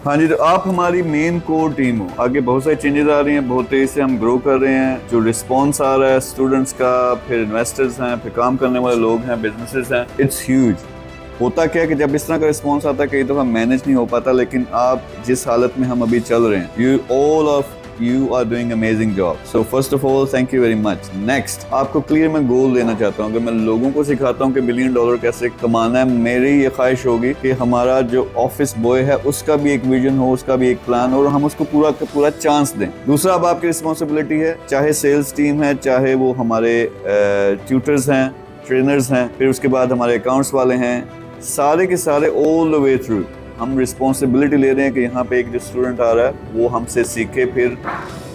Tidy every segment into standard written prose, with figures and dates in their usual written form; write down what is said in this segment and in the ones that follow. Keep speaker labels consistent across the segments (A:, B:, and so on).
A: हाँ जी, तो आप हमारी मेन कोर टीम हो। आगे बहुत सारी चेंजेस आ रही हैं, बहुत तेजी से हम ग्रो कर रहे हैं। जो रिस्पॉन्स आ रहा है स्टूडेंट्स का, फिर इन्वेस्टर्स हैं, फिर काम करने वाले लोग हैं, बिजनेसेस हैं, इट्स ह्यूज। होता क्या है कि जब इस तरह का रिस्पॉन्स आता है कई दफा मैनेज नहीं हो पाता, लेकिन आप जिस हालत में हम अभी चल रहे हैं, you all of you are doing amazing job. So first of all thank you very much. Next, आपको क्लियर मैं गोल देना चाहता हूँ। अगर मैं लोगों को सिखाता हूँ कि $1 बिलियन कैसे कमाना है, मेरी ये ख्वाहिश होगी कि हमारा जो ऑफिस बॉय है उसका भी एक विजन हो, उसका भी एक प्लान हो, और हम उसको पूरा का पूरा चांस दें। दूसरा, अब आपकी रिस्पॉन्सिबिलिटी है, चाहे सेल्स टीम है, चाहे वो हमारे ट्यूटर्स हैं, ट्रेनर्स हैं, फिर उसके बाद हमारे अकाउंट्स वाले हैं, सारे के सारे ऑल द वे थ्रू हम रिस्पॉन्सिबिलिटी ले रहे हैं कि यहाँ पे एक जो स्टूडेंट आ रहा है वो हमसे सीखे, फिर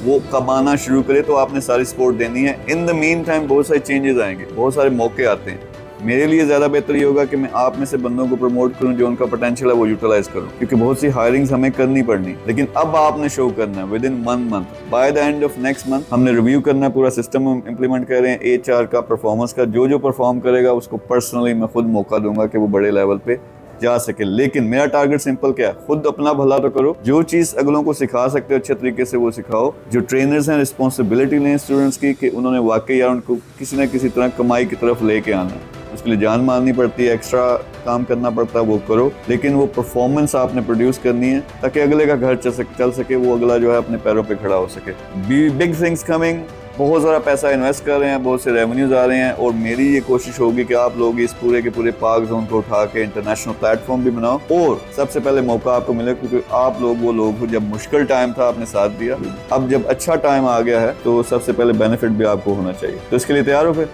A: वो कमाना शुरू करे। तो आपने सारी सपोर्ट देनी है। इन द मीन टाइम बहुत सारे चेंजेस आएंगे, बहुत सारे मौके आते हैं। मेरे लिए ज़्यादा बेहतर ये होगा कि मैं आप में से बंदों को प्रमोट करूं जो उनका पोटेंशियल है वो यूटिलाइज करूं, क्योंकि बहुत सी हायरिंग्स हमें करनी पड़नी। लेकिन अब आपने शो करना है with in 1 month, by the end of next month हमने रिव्यू करना है, पूरा सिस्टम हम इंप्लीमेंट कर रहे हैं HR का, परफॉर्मेंस का। जो जो परफॉर्म करेगा उसको पर्सनली मैं खुद मौका दूंगा कि वो बड़े लेवल पे जा सके। लेकिन मेरा टारगेट सिंपल क्या है, खुद अपना भला तो करो। जो चीज अगलों को सिखा सकते हो अच्छे तरीके से वो सिखाओ। जो ट्रेनर्स हैं रिस्पॉन्सिबिलिटी लें स्टूडेंट्स की कि उन्होंने वाकई यार उनको किसी न किसी तरह कमाई की तरफ लेके आना है। उसके लिए जान मारनी पड़ती है, एक्स्ट्रा काम करना पड़ता है, वो करो। लेकिन वो परफॉर्मेंस आपने प्रोड्यूस करनी है ताकि अगले का घर चल सके, वो अगला जो है अपने पैरों पे खड़ा हो सके। Big things coming. बहुत सारा पैसा इन्वेस्ट कर रहे हैं, बहुत से रेवेन्यूज आ रहे हैं, और मेरी ये कोशिश होगी कि आप लोग इस पूरे के पूरे पार्क जोन को उठा के इंटरनेशनल प्लेटफॉर्म भी बनाओ। और सबसे पहले मौका आपको मिले, क्योंकि आप लोग वो लोग हो जब मुश्किल टाइम था आपने साथ दिया, अब जब अच्छा टाइम आ गया है तो सबसे पहले बेनिफिट भी आपको होना चाहिए। तो इसके लिए तैयार हो फिर?